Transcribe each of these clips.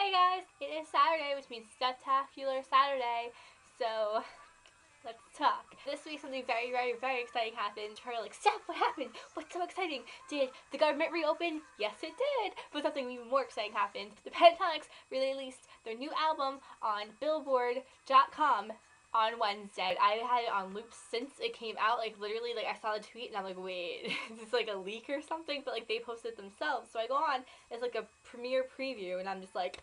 Hey guys, it is Saturday, which means Spectacular Saturday, so let's talk. This week something very, very, very exciting happened. Charlie, like, Steph, what happened? What's so exciting? Did the government reopen? Yes, it did. But something even more exciting happened. The Ptxofficial released their new album on Billboard.com on Wednesday. I had it on loop since it came out. Like, literally, like, I saw the tweet and I'm like, wait, is this like a leak or something? But like, they posted it themselves. So I go on, it's like a premiere preview, and I'm just like,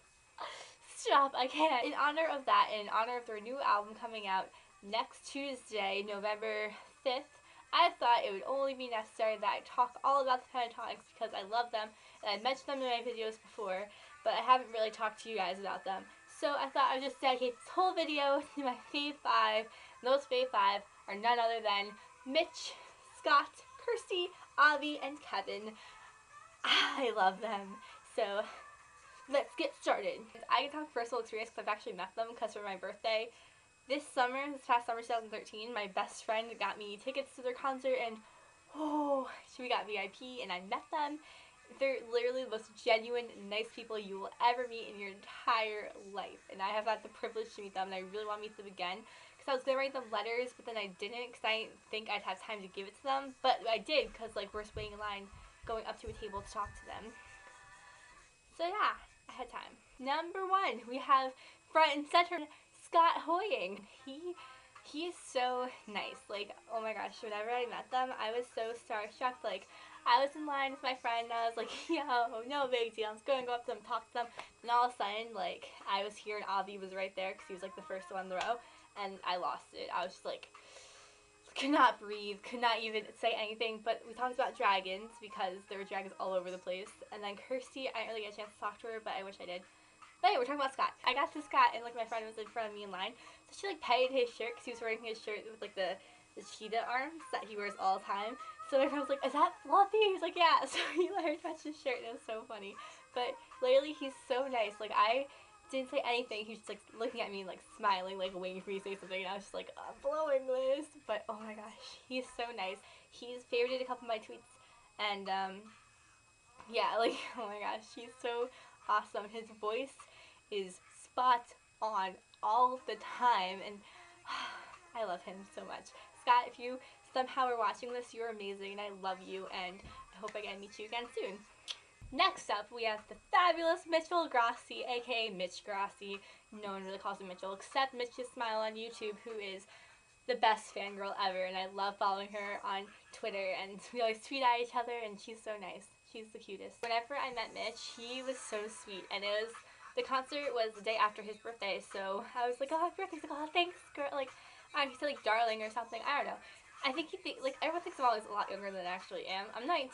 stop, I can't. In honor of that, and in honor of their new album coming out next Tuesday, November 5th, I thought it would only be necessary that I talk all about the Ptxofficial because I love them, and I've mentioned them in my videos before, but I haven't really talked to you guys about them. So I thought I would just dedicate this whole video to my fave 5, and those fave 5 are none other than Mitch, Scott, Kirsty, Avi, and Kevin. I love them. So let's get started. I can talk personal experience because I've actually met them because for my birthday this past summer 2013, my best friend got me tickets to their concert, and we got VIP and I met them. They're literally the most genuine, nice people you will ever meet in your entire life, and I have had the privilege to meet them, and I really want to meet them again because I was going to write them letters, but then I didn't because I didn't think I'd have time to give it to them, but I did because like we're waiting in line going up to a table to talk to them. So yeah, I had time. Number 1, we have front and center Scott Hoying. He's so nice. Like, oh my gosh, whenever I met them, I was so starstruck. Like, I was in line with my friend and I was like, yo, no big deal. I was going to go up to them, talk to them, and all of a sudden, like, I was here and Avi was right there because he was like the first one in the row, and I lost it. I was just like, could not breathe, could not even say anything, but we talked about dragons because there were dragons all over the place. And then Kirsty, I didn't really get a chance to talk to her, but I wish I did. But anyway, we're talking about Scott. I got to Scott and like my friend was in front of me in line, so she like petted his shirt because he was wearing his shirt with like the cheetah arms that he wears all the time. So my friend was like, is that Fluffy? He's like, yeah. So he let her touch his shirt and it was so funny. But literally he's so nice. Like, I didn't say anything. He was just like looking at me, like smiling, like waiting for me to say something, and I was just like, I'm blowing this. But oh my gosh, he's so nice. He's favorited a couple of my tweets, and yeah, like, oh my gosh, he's so awesome. His voice is spot on all the time, and I love him so much. Scott, if you somehow are watching this, you're amazing, and I love you, and I hope I get to meet you again soon. Next up, we have the fabulous Mitchell Grassi, aka Mitch Grassi. No one really calls him Mitchell except Mitch's Smile on YouTube, who is the best fangirl ever, and I love following her on Twitter, and we always tweet at each other, and she's so nice. She's the cutest. Whenever I met Mitch, he was so sweet, and the concert was the day after his birthday, so I was like, oh, happy birthday. He's like, oh, thanks, girl. Like, he said, like, darling or something. I don't know. I think like, everyone thinks I'm always a lot younger than I actually am. I'm 19,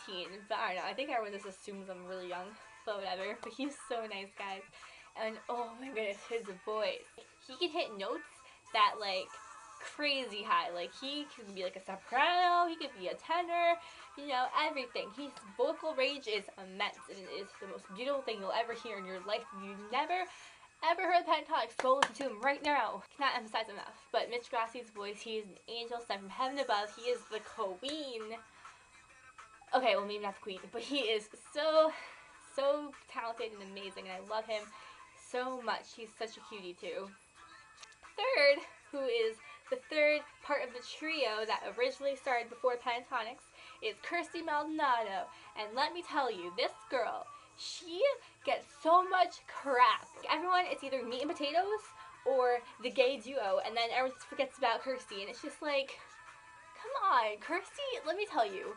but I don't know. I think everyone just assumes I'm really young, but whatever. But he's so nice, guys. And oh my goodness, his voice. He can hit notes that, like, crazy high. Like, he can be like a soprano, he could be a tenor, you know, everything. His vocal range is immense, and it is the most beautiful thing you'll ever hear in your life. If you've never ever heard the Ptxofficial, go listen to him right now. Cannot emphasize enough. But Mitch Grassi's voice, he is an angel sent from heaven above. He is the queen. Okay, well, maybe not the queen, but he is so talented and amazing, and I love him so much. He's such a cutie too. Third, who is the third part of the trio that originally started before Ptxofficial, is Kirsty Maldonado. And let me tell you, this girl, she gets so much crap. Everyone, it's either meat and potatoes or the gay duo, and then everyone just forgets about Kirsty, and it's just like, come on, Kirsty, let me tell you,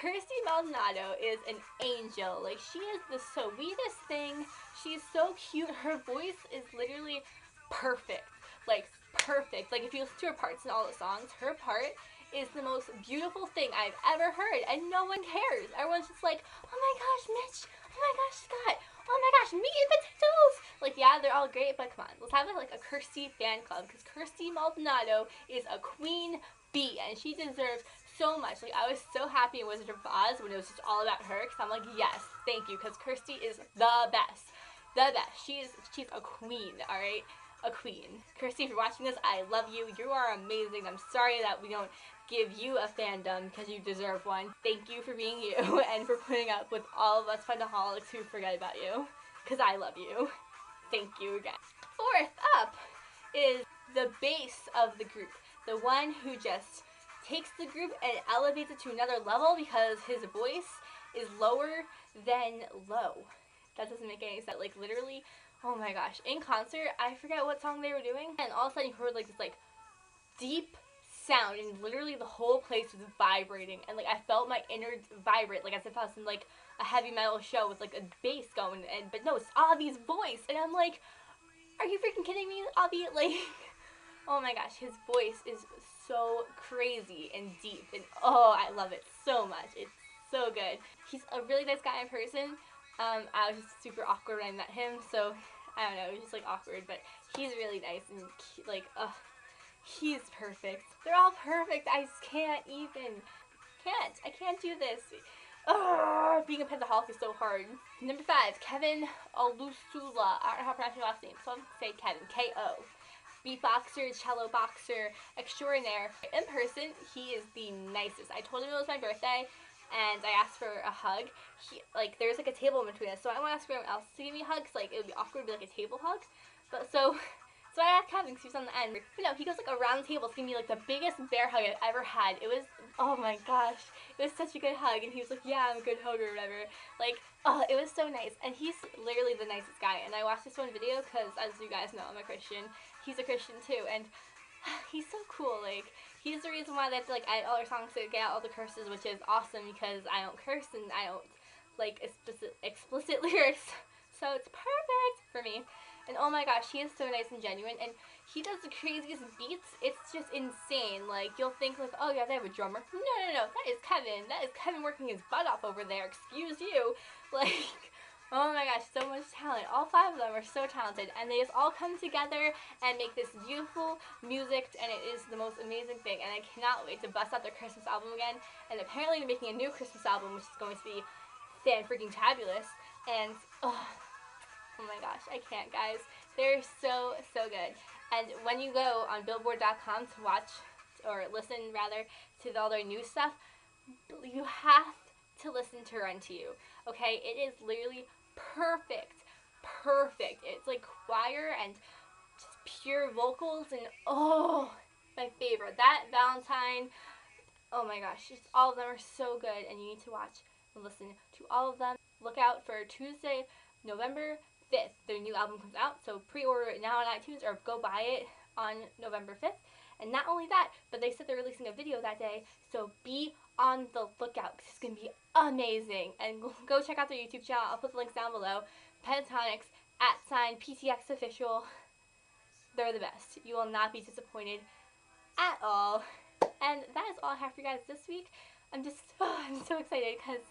Kirsty Maldonado is an angel. Like, she is the sweetest thing. She's so cute. Her voice is literally perfect. Like, perfect. Like, if you listen to her parts in all the songs, her part is the most beautiful thing I've ever heard, and no one cares. Everyone's just like, oh my gosh, Mitch, oh my gosh, Scott, oh my gosh, meat and potatoes. Like, yeah, they're all great, but come on, let's have like a Kirsty fan club, because Kirsty Maldonado is a queen bee, and she deserves so much. Like, I was so happy in Wizard of Oz when it was just all about her, because I'm like, yes, thank you, because Kirsty is the best. The best. She's a queen, alright? A queen. Kirsty, if you're watching this, I love you. You are amazing. I'm sorry that we don't give you a fandom because you deserve one. Thank you for being you and for putting up with all of us Ptxofficials who forget about you, because I love you. thank you again. Fourth up is the base of the group. The one who just takes the group and elevates it to another level because his voice is lower than low. That doesn't make any sense. Like, literally, oh my gosh. In concert, I forget what song they were doing, and all of a sudden you heard like this like deep sound, and literally the whole place was vibrating, and like I felt my innards vibrate, like as if I was in like a heavy metal show with like a bass going, and but no, it's Avi's voice, and I'm like, are you freaking kidding me, Avi? Like, oh my gosh, his voice is so crazy and deep, and oh, I love it so much. It's so good. He's a really nice guy in person. I was just super awkward when I met him, so I don't know, it was just like awkward, but he's really nice, and like, he's perfect. They're all perfect. I just can't even. I can't do this. Being a pentaholic is so hard. Number 5, Kevin Olusula. I don't know how to pronounce your last name, so I'm going to say Kevin. K-O. Beatboxer, cello boxer, extraordinaire. In person, he is the nicest. I told him it was my birthday, and I asked for a hug. There's like a table in between us, so I want to ask for anyone else to give me a hug, because like, it would be awkward to be like a table hug. But so I asked Kevin, because he was on the end. But no, he goes like around the table to give me like the biggest bear hug I've ever had. It was, oh my gosh, it was such a good hug. And he was like, yeah, I'm a good hugger or whatever. Like, oh, it was so nice. And he's literally the nicest guy. And I watched this one video because, as you guys know, I'm a Christian. He's a Christian too. And he's so cool. Like, he's the reason why they have to like edit all our songs to get out all the curses, which is awesome because I don't curse and I don't like explicit lyrics. So it's perfect for me. And oh my gosh, he is so nice and genuine, and he does the craziest beats. It's just insane. Like, you'll think like, oh yeah, they have a drummer. No, that is Kevin. That is Kevin working his butt off over there. Excuse you. Like, oh my gosh, so much talent. All 5 of them are so talented, and they just all come together and make this beautiful music, and it is the most amazing thing. And I cannot wait to bust out their Christmas album again. And apparently they're making a new Christmas album, which is going to be fan-freaking-tabulous. And oh my gosh, I can't, guys. They're so good. And when you go on Billboard.com to watch, or listen rather, to all their new stuff, you have to listen to Run to You. Okay? It is literally perfect. It's like choir and just pure vocals, and oh, my favorite. That Valentine, oh my gosh, just all of them are so good, and you need to watch and listen to all of them. Look out for Tuesday, November 5th. Their new album comes out, so pre-order it now on iTunes or go buy it on November 5th. And not only that, but they said they're releasing a video that day, so be on the lookout because it's going to be amazing. And go check out their YouTube channel. I'll put the links down below. Pentatonics, @ptxofficial. They're the best. You will not be disappointed at all. And that is all I have for you guys this week. I'm so excited because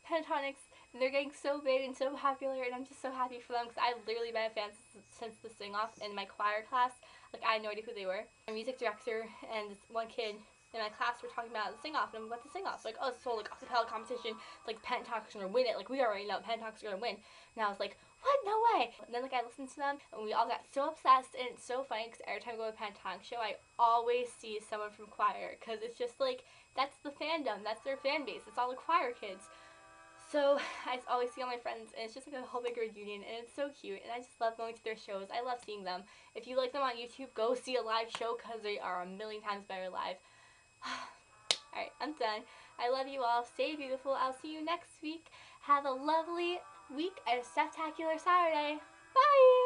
Pentatonics, they're getting so big and so popular, and I'm just so happy for them because I've literally been a fan since the sing-off in my choir class. Like, I had no idea who they were. My music director and this one kid in my class were talking about the sing-off, and I'm about to sing-off. Like, oh, it's so like acapella competition. It's like Pentatonics are gonna win it. Like, we already know Pentatonics are gonna win. And I was like, what? No way. And then like I listened to them, and we all got so obsessed, and it's so funny because every time I go to a Pentatonic show, I always see someone from choir because it's just like, that's the fandom. That's their fan base. It's all the choir kids. So I just always see all my friends, and it's just like a whole big reunion, and it's so cute, and I just love going to their shows. I love seeing them. If you like them on YouTube, go see a live show because they are a million times better live. Alright, I'm done. I love you all. Stay beautiful. I'll see you next week. Have a lovely week and a spectacular Saturday. Bye!